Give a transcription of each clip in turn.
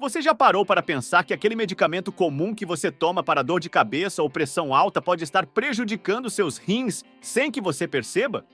Você já parou para pensar que aquele medicamento comum que você toma para dor de cabeça ou pressão alta pode estar prejudicando seus rins sem que você perceba?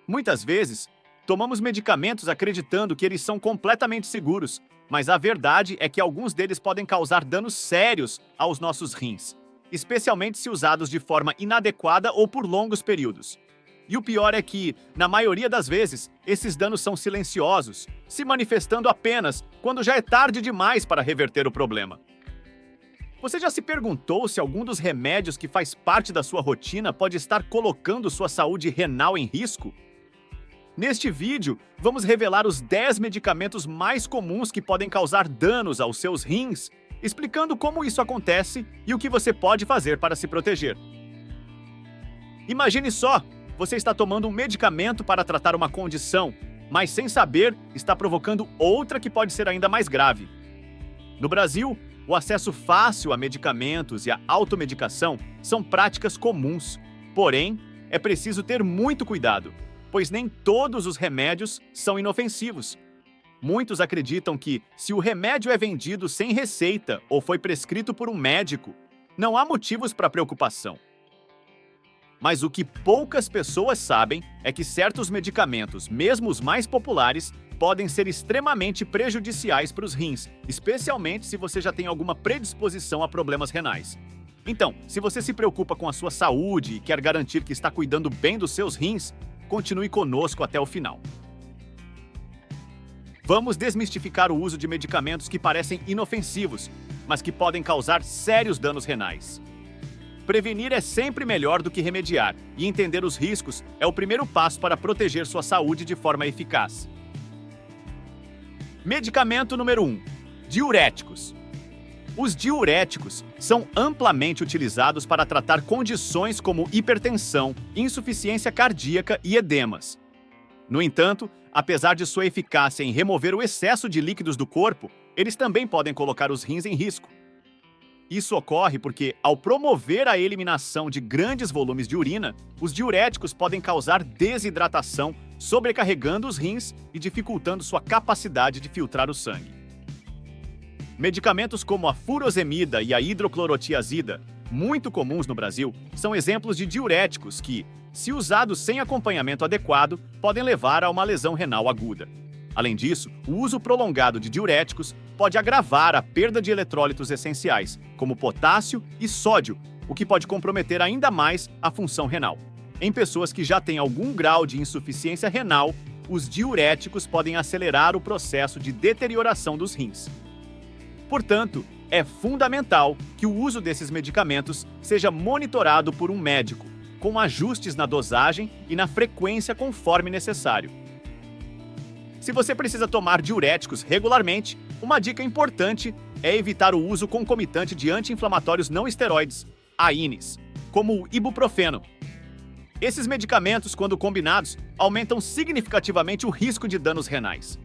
Muitas vezes, tomamos medicamentos acreditando que eles são completamente seguros, mas a verdade é que alguns deles podem causar danos sérios aos nossos rins, especialmente se usados de forma inadequada ou por longos períodos. E o pior é que, na maioria das vezes, esses danos são silenciosos, se manifestando apenas quando já é tarde demais para reverter o problema. Você já se perguntou se algum dos remédios que faz parte da sua rotina pode estar colocando sua saúde renal em risco? Neste vídeo, vamos revelar os 10 medicamentos mais comuns que podem causar danos aos seus rins, explicando como isso acontece e o que você pode fazer para se proteger. Imagine só! Você está tomando um medicamento para tratar uma condição, mas sem saber, está provocando outra que pode ser ainda mais grave. No Brasil, o acesso fácil a medicamentos e a automedicação são práticas comuns. Porém, é preciso ter muito cuidado, pois nem todos os remédios são inofensivos. Muitos acreditam que, se o remédio é vendido sem receita ou foi prescrito por um médico, não há motivos para preocupação. Mas o que poucas pessoas sabem é que certos medicamentos, mesmo os mais populares, podem ser extremamente prejudiciais para os rins, especialmente se você já tem alguma predisposição a problemas renais. Então, se você se preocupa com a sua saúde e quer garantir que está cuidando bem dos seus rins, continue conosco até o final. Vamos desmistificar o uso de medicamentos que parecem inofensivos, mas que podem causar sérios danos renais. Prevenir é sempre melhor do que remediar, e entender os riscos é o primeiro passo para proteger sua saúde de forma eficaz. Medicamento número 1. Diuréticos. Os diuréticos são amplamente utilizados para tratar condições como hipertensão, insuficiência cardíaca e edemas. No entanto, apesar de sua eficácia em remover o excesso de líquidos do corpo, eles também podem colocar os rins em risco. Isso ocorre porque, ao promover a eliminação de grandes volumes de urina, os diuréticos podem causar desidratação, sobrecarregando os rins e dificultando sua capacidade de filtrar o sangue. Medicamentos como a furosemida e a hidroclorotiazida, muito comuns no Brasil, são exemplos de diuréticos que, se usados sem acompanhamento adequado, podem levar a uma lesão renal aguda. Além disso, o uso prolongado de diuréticos pode agravar a perda de eletrólitos essenciais, como potássio e sódio, o que pode comprometer ainda mais a função renal. Em pessoas que já têm algum grau de insuficiência renal, os diuréticos podem acelerar o processo de deterioração dos rins. Portanto, é fundamental que o uso desses medicamentos seja monitorado por um médico, com ajustes na dosagem e na frequência conforme necessário. Se você precisa tomar diuréticos regularmente, uma dica importante é evitar o uso concomitante de anti-inflamatórios não esteroides, AINES, como o ibuprofeno. Esses medicamentos, quando combinados, aumentam significativamente o risco de danos renais.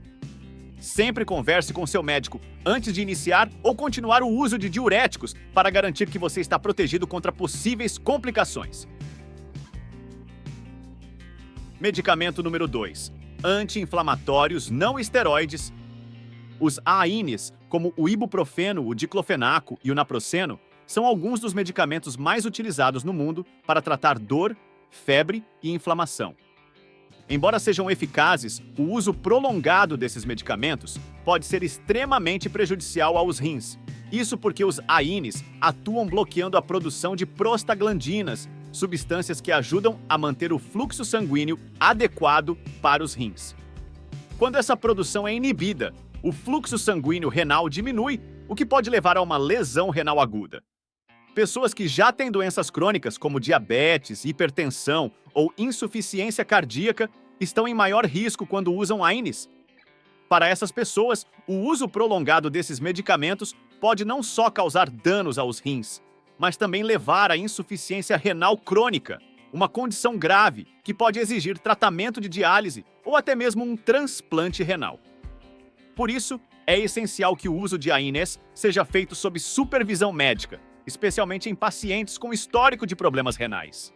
Sempre converse com seu médico antes de iniciar ou continuar o uso de diuréticos para garantir que você está protegido contra possíveis complicações. Medicamento número 2. Anti-inflamatórios não esteroides. Os AINES, como o ibuprofeno, o diclofenaco e o naproxeno, são alguns dos medicamentos mais utilizados no mundo para tratar dor, febre e inflamação. Embora sejam eficazes, o uso prolongado desses medicamentos pode ser extremamente prejudicial aos rins. Isso porque os AINES atuam bloqueando a produção de prostaglandinas, substâncias que ajudam a manter o fluxo sanguíneo adequado para os rins. Quando essa produção é inibida, o fluxo sanguíneo renal diminui, o que pode levar a uma lesão renal aguda. Pessoas que já têm doenças crônicas como diabetes, hipertensão ou insuficiência cardíaca estão em maior risco quando usam AINES. Para essas pessoas, o uso prolongado desses medicamentos pode não só causar danos aos rins, mas também levar à insuficiência renal crônica, uma condição grave que pode exigir tratamento de diálise ou até mesmo um transplante renal. Por isso, é essencial que o uso de AINES seja feito sob supervisão médica, especialmente em pacientes com histórico de problemas renais.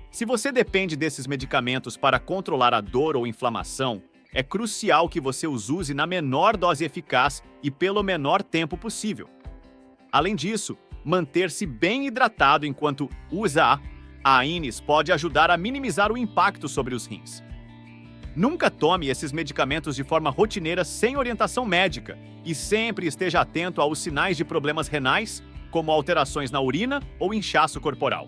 Se você depende desses medicamentos para controlar a dor ou inflamação, é crucial que você os use na menor dose eficaz e pelo menor tempo possível. Além disso, manter-se bem hidratado enquanto usa a AINES pode ajudar a minimizar o impacto sobre os rins. Nunca tome esses medicamentos de forma rotineira sem orientação médica e sempre esteja atento aos sinais de problemas renais, como alterações na urina ou inchaço corporal.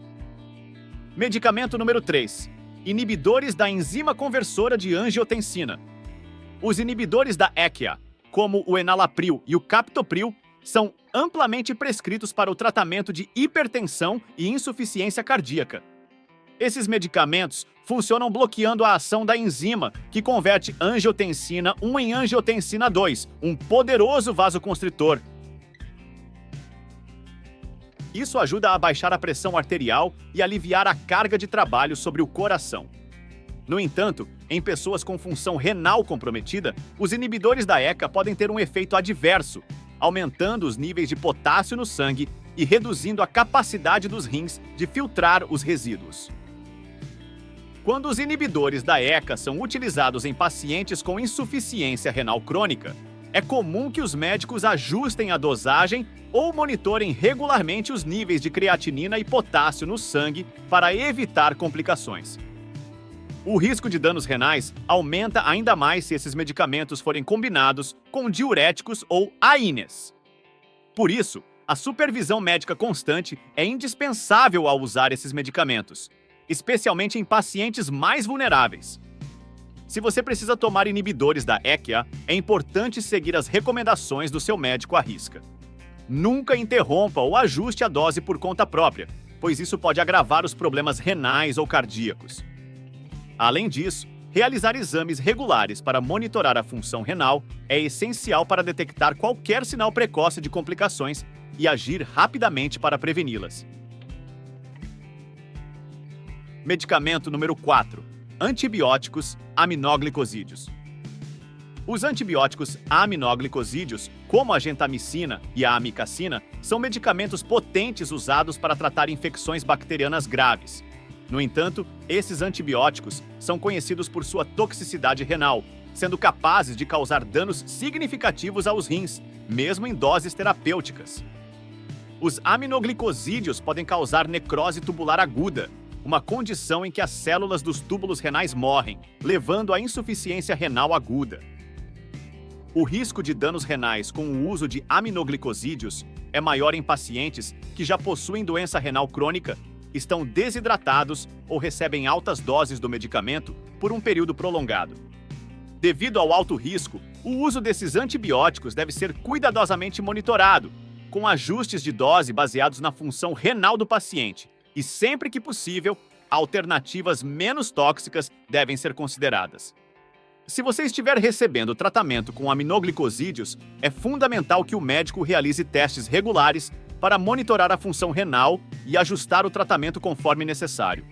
Medicamento número 3. Inibidores da enzima conversora de angiotensina. Os inibidores da ECA, como o enalapril e o captopril, são amplamente prescritos para o tratamento de hipertensão e insuficiência cardíaca. Esses medicamentos funcionam bloqueando a ação da enzima, que converte angiotensina 1 em angiotensina 2, um poderoso vasoconstritor. Isso ajuda a baixar a pressão arterial e aliviar a carga de trabalho sobre o coração. No entanto, em pessoas com função renal comprometida, os inibidores da ECA podem ter um efeito adverso, aumentando os níveis de potássio no sangue e reduzindo a capacidade dos rins de filtrar os resíduos. Quando os inibidores da ECA são utilizados em pacientes com insuficiência renal crônica, é comum que os médicos ajustem a dosagem ou monitorem regularmente os níveis de creatinina e potássio no sangue para evitar complicações. O risco de danos renais aumenta ainda mais se esses medicamentos forem combinados com diuréticos ou AINES. Por isso, a supervisão médica constante é indispensável ao usar esses medicamentos, especialmente em pacientes mais vulneráveis. Se você precisa tomar inibidores da ECA, é importante seguir as recomendações do seu médico à risca. Nunca interrompa ou ajuste a dose por conta própria, pois isso pode agravar os problemas renais ou cardíacos. Além disso, realizar exames regulares para monitorar a função renal é essencial para detectar qualquer sinal precoce de complicações e agir rapidamente para preveni-las. Medicamento número 4. Antibióticos aminoglicosídeos. Os antibióticos aminoglicosídeos, como a gentamicina e a amicacina, são medicamentos potentes usados para tratar infecções bacterianas graves. No entanto, esses antibióticos são conhecidos por sua toxicidade renal, sendo capazes de causar danos significativos aos rins, mesmo em doses terapêuticas. Os aminoglicosídeos podem causar necrose tubular aguda, uma condição em que as células dos túbulos renais morrem, levando à insuficiência renal aguda. O risco de danos renais com o uso de aminoglicosídeos é maior em pacientes que já possuem doença renal crônica, estão desidratados ou recebem altas doses do medicamento por um período prolongado. Devido ao alto risco, o uso desses antibióticos deve ser cuidadosamente monitorado, com ajustes de dose baseados na função renal do paciente, e sempre que possível, alternativas menos tóxicas devem ser consideradas. Se você estiver recebendo tratamento com aminoglicosídeos, é fundamental que o médico realize testes regulares para monitorar a função renal e ajustar o tratamento conforme necessário.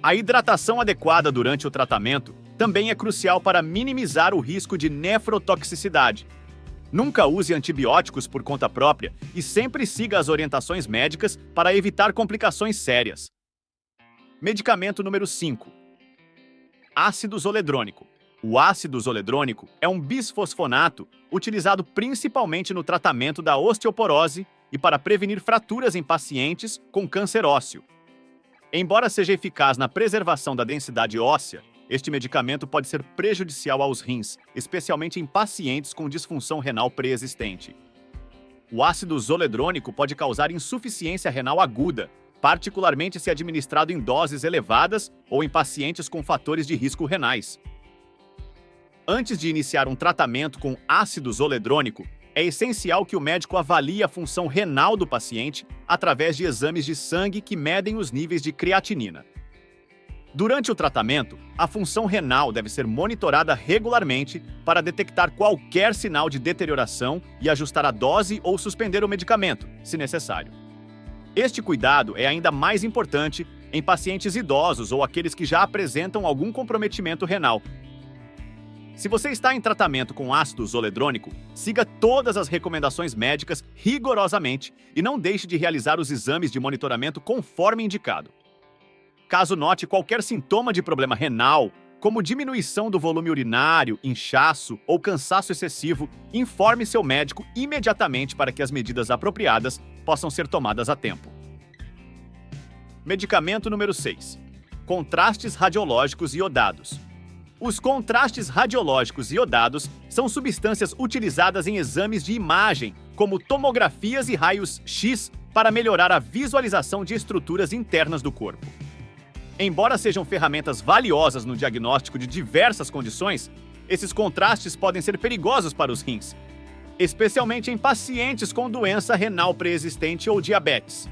A hidratação adequada durante o tratamento também é crucial para minimizar o risco de nefrotoxicidade. Nunca use antibióticos por conta própria e sempre siga as orientações médicas para evitar complicações sérias. Medicamento número 5. Ácido zoledrônico. O ácido zoledrônico é um bisfosfonato utilizado principalmente no tratamento da osteoporose e para prevenir fraturas em pacientes com câncer ósseo. Embora seja eficaz na preservação da densidade óssea, este medicamento pode ser prejudicial aos rins, especialmente em pacientes com disfunção renal pré-existente. O ácido zoledrônico pode causar insuficiência renal aguda, particularmente se administrado em doses elevadas ou em pacientes com fatores de risco renais. Antes de iniciar um tratamento com ácido zoledrônico, é essencial que o médico avalie a função renal do paciente através de exames de sangue que medem os níveis de creatinina. Durante o tratamento, a função renal deve ser monitorada regularmente para detectar qualquer sinal de deterioração e ajustar a dose ou suspender o medicamento, se necessário. Este cuidado é ainda mais importante em pacientes idosos ou aqueles que já apresentam algum comprometimento renal. Se você está em tratamento com ácido zoledrônico, siga todas as recomendações médicas rigorosamente e não deixe de realizar os exames de monitoramento conforme indicado. Caso note qualquer sintoma de problema renal, como diminuição do volume urinário, inchaço ou cansaço excessivo, informe seu médico imediatamente para que as medidas apropriadas possam ser tomadas a tempo. Medicamento número 6. Contrastes radiológicos iodados. Os contrastes radiológicos iodados são substâncias utilizadas em exames de imagem, como tomografias e raios X, para melhorar a visualização de estruturas internas do corpo. Embora sejam ferramentas valiosas no diagnóstico de diversas condições, esses contrastes podem ser perigosos para os rins, especialmente em pacientes com doença renal pré-existente ou diabetes.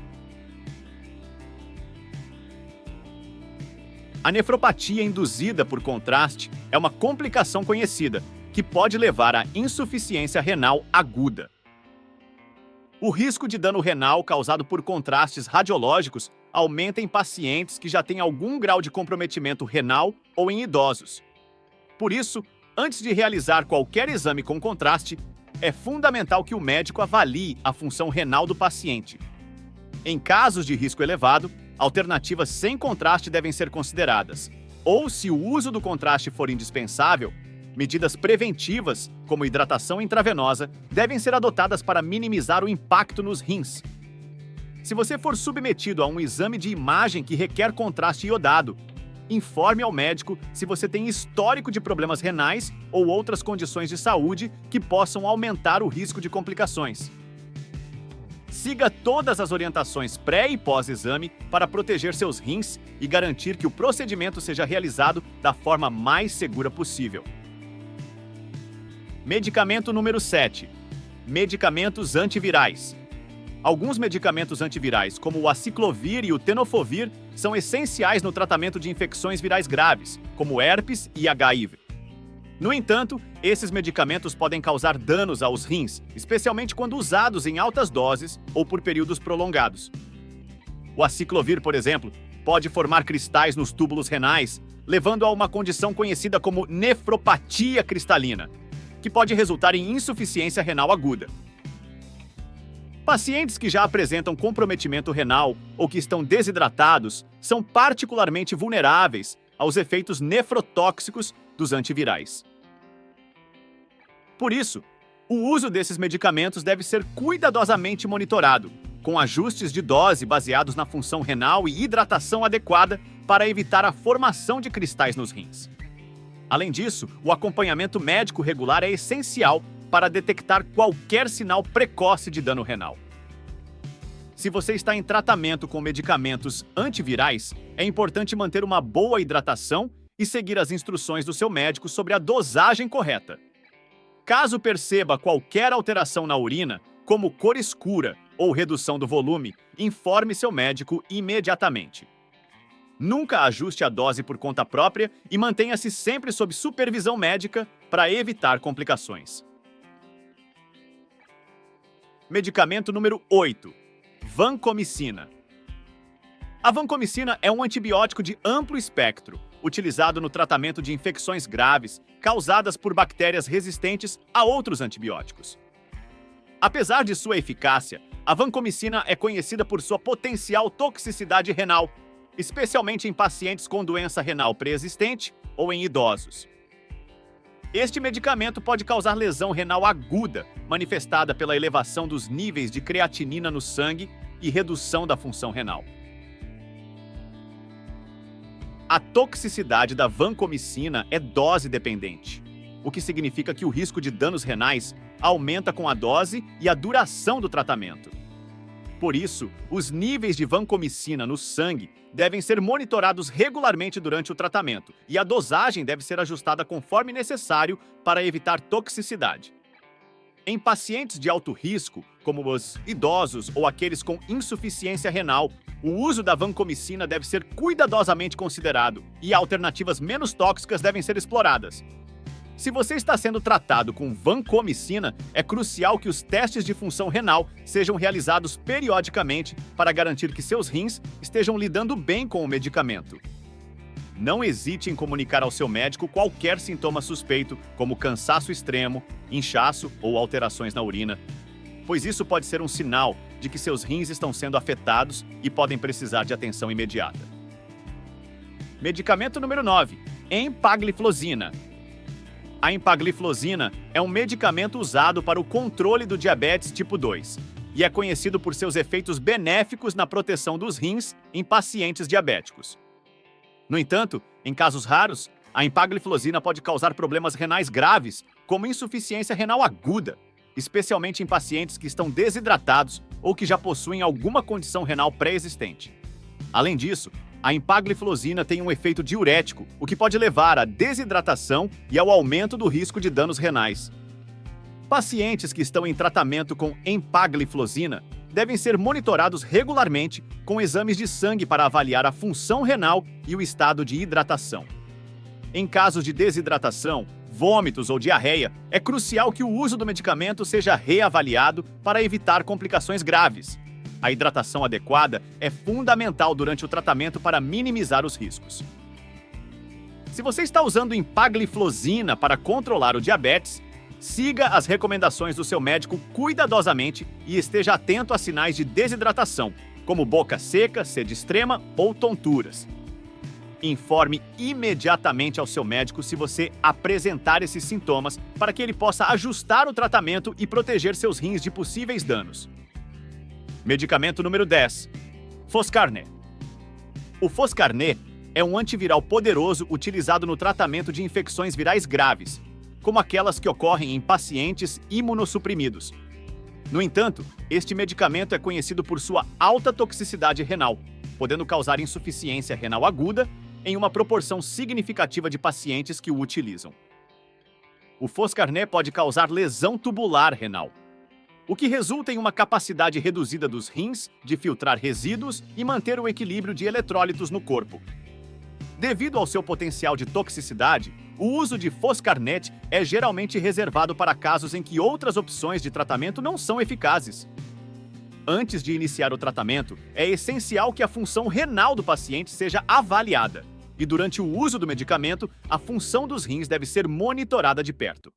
A nefropatia induzida por contraste é uma complicação conhecida, que pode levar à insuficiência renal aguda. O risco de dano renal causado por contrastes radiológicos aumenta em pacientes que já têm algum grau de comprometimento renal ou em idosos. Por isso, antes de realizar qualquer exame com contraste, é fundamental que o médico avalie a função renal do paciente. Em casos de risco elevado, alternativas sem contraste devem ser consideradas. Ou, se o uso do contraste for indispensável, medidas preventivas, como hidratação intravenosa, devem ser adotadas para minimizar o impacto nos rins. Se você for submetido a um exame de imagem que requer contraste iodado, informe ao médico se você tem histórico de problemas renais ou outras condições de saúde que possam aumentar o risco de complicações. Siga todas as orientações pré- e pós-exame para proteger seus rins e garantir que o procedimento seja realizado da forma mais segura possível. Medicamento número 7. Medicamentos antivirais. Alguns medicamentos antivirais, como o aciclovir e o tenofovir, são essenciais no tratamento de infecções virais graves, como herpes e HIV. No entanto, esses medicamentos podem causar danos aos rins, especialmente quando usados em altas doses ou por períodos prolongados. O aciclovir, por exemplo, pode formar cristais nos túbulos renais, levando a uma condição conhecida como nefropatia cristalina, que pode resultar em insuficiência renal aguda. Pacientes que já apresentam comprometimento renal ou que estão desidratados são particularmente vulneráveis aos efeitos nefrotóxicos dos antivirais. Por isso, o uso desses medicamentos deve ser cuidadosamente monitorado, com ajustes de dose baseados na função renal e hidratação adequada para evitar a formação de cristais nos rins. Além disso, o acompanhamento médico regular é essencial para detectar qualquer sinal precoce de dano renal. Se você está em tratamento com medicamentos antivirais, é importante manter uma boa hidratação e seguir as instruções do seu médico sobre a dosagem correta. Caso perceba qualquer alteração na urina, como cor escura ou redução do volume, informe seu médico imediatamente. Nunca ajuste a dose por conta própria e mantenha-se sempre sob supervisão médica para evitar complicações. Medicamento número 8. Vancomicina. A vancomicina é um antibiótico de amplo espectro, utilizado no tratamento de infecções graves causadas por bactérias resistentes a outros antibióticos. Apesar de sua eficácia, a vancomicina é conhecida por sua potencial toxicidade renal, especialmente em pacientes com doença renal pré-existente ou em idosos. Este medicamento pode causar lesão renal aguda, manifestada pela elevação dos níveis de creatinina no sangue e redução da função renal. A toxicidade da vancomicina é dose dependente, o que significa que o risco de danos renais aumenta com a dose e a duração do tratamento. Por isso, os níveis de vancomicina no sangue devem ser monitorados regularmente durante o tratamento e a dosagem deve ser ajustada conforme necessário para evitar toxicidade. Em pacientes de alto risco, como os idosos ou aqueles com insuficiência renal, o uso da vancomicina deve ser cuidadosamente considerado e alternativas menos tóxicas devem ser exploradas. Se você está sendo tratado com vancomicina, é crucial que os testes de função renal sejam realizados periodicamente para garantir que seus rins estejam lidando bem com o medicamento. Não hesite em comunicar ao seu médico qualquer sintoma suspeito, como cansaço extremo, inchaço ou alterações na urina, pois isso pode ser um sinal de que seus rins estão sendo afetados e podem precisar de atenção imediata. Medicamento número 9. Empagliflozina. A empagliflozina é um medicamento usado para o controle do diabetes tipo 2 e é conhecido por seus efeitos benéficos na proteção dos rins em pacientes diabéticos. No entanto, em casos raros, a empagliflozina pode causar problemas renais graves, como insuficiência renal aguda, especialmente em pacientes que estão desidratados ou que já possuem alguma condição renal pré-existente. Além disso, a empagliflozina tem um efeito diurético, o que pode levar à desidratação e ao aumento do risco de danos renais. Pacientes que estão em tratamento com empagliflozina devem ser monitorados regularmente com exames de sangue para avaliar a função renal e o estado de hidratação. Em casos de desidratação, vômitos ou diarreia, é crucial que o uso do medicamento seja reavaliado para evitar complicações graves. A hidratação adequada é fundamental durante o tratamento para minimizar os riscos. Se você está usando empagliflozina para controlar o diabetes, siga as recomendações do seu médico cuidadosamente e esteja atento a sinais de desidratação, como boca seca, sede extrema ou tonturas. Informe imediatamente ao seu médico se você apresentar esses sintomas para que ele possa ajustar o tratamento e proteger seus rins de possíveis danos. Medicamento número 10. Foscarnet. O Foscarnet é um antiviral poderoso utilizado no tratamento de infecções virais graves, como aquelas que ocorrem em pacientes imunossuprimidos. No entanto, este medicamento é conhecido por sua alta toxicidade renal, podendo causar insuficiência renal aguda em uma proporção significativa de pacientes que o utilizam. O Foscarnet pode causar lesão tubular renal, o que resulta em uma capacidade reduzida dos rins de filtrar resíduos e manter o equilíbrio de eletrólitos no corpo. Devido ao seu potencial de toxicidade, o uso de Foscarnet é geralmente reservado para casos em que outras opções de tratamento não são eficazes. Antes de iniciar o tratamento, é essencial que a função renal do paciente seja avaliada, e durante o uso do medicamento, a função dos rins deve ser monitorada de perto.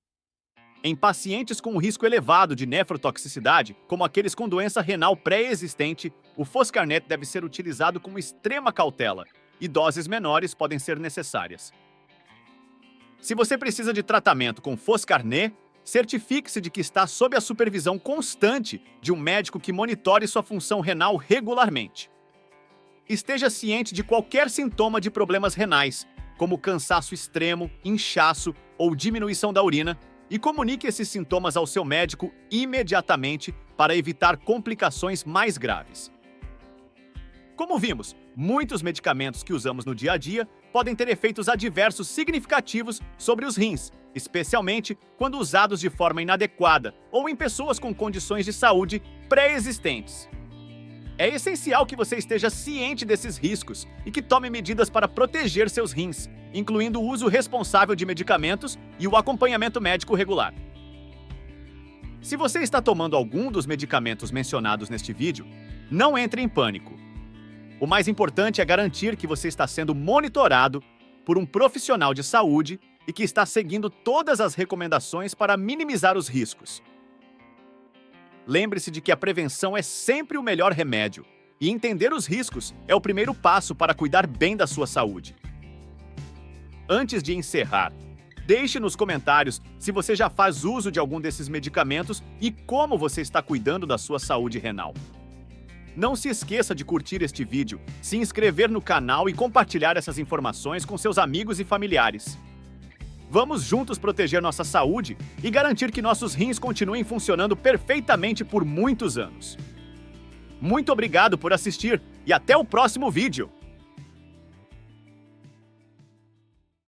Em pacientes com risco elevado de nefrotoxicidade, como aqueles com doença renal pré-existente, o Foscarnet deve ser utilizado com extrema cautela, e doses menores podem ser necessárias. Se você precisa de tratamento com Foscarnet, certifique-se de que está sob a supervisão constante de um médico que monitore sua função renal regularmente. Esteja ciente de qualquer sintoma de problemas renais, como cansaço extremo, inchaço ou diminuição da urina, e comunique esses sintomas ao seu médico imediatamente para evitar complicações mais graves. Como vimos, muitos medicamentos que usamos no dia a dia podem ter efeitos adversos significativos sobre os rins, especialmente quando usados de forma inadequada ou em pessoas com condições de saúde pré-existentes. É essencial que você esteja ciente desses riscos e que tome medidas para proteger seus rins, incluindo o uso responsável de medicamentos e o acompanhamento médico regular. Se você está tomando algum dos medicamentos mencionados neste vídeo, não entre em pânico. O mais importante é garantir que você está sendo monitorado por um profissional de saúde e que está seguindo todas as recomendações para minimizar os riscos. Lembre-se de que a prevenção é sempre o melhor remédio, e entender os riscos é o primeiro passo para cuidar bem da sua saúde. Antes de encerrar, deixe nos comentários se você já faz uso de algum desses medicamentos e como você está cuidando da sua saúde renal. Não se esqueça de curtir este vídeo, se inscrever no canal e compartilhar essas informações com seus amigos e familiares. Vamos juntos proteger nossa saúde e garantir que nossos rins continuem funcionando perfeitamente por muitos anos. Muito obrigado por assistir e até o próximo vídeo!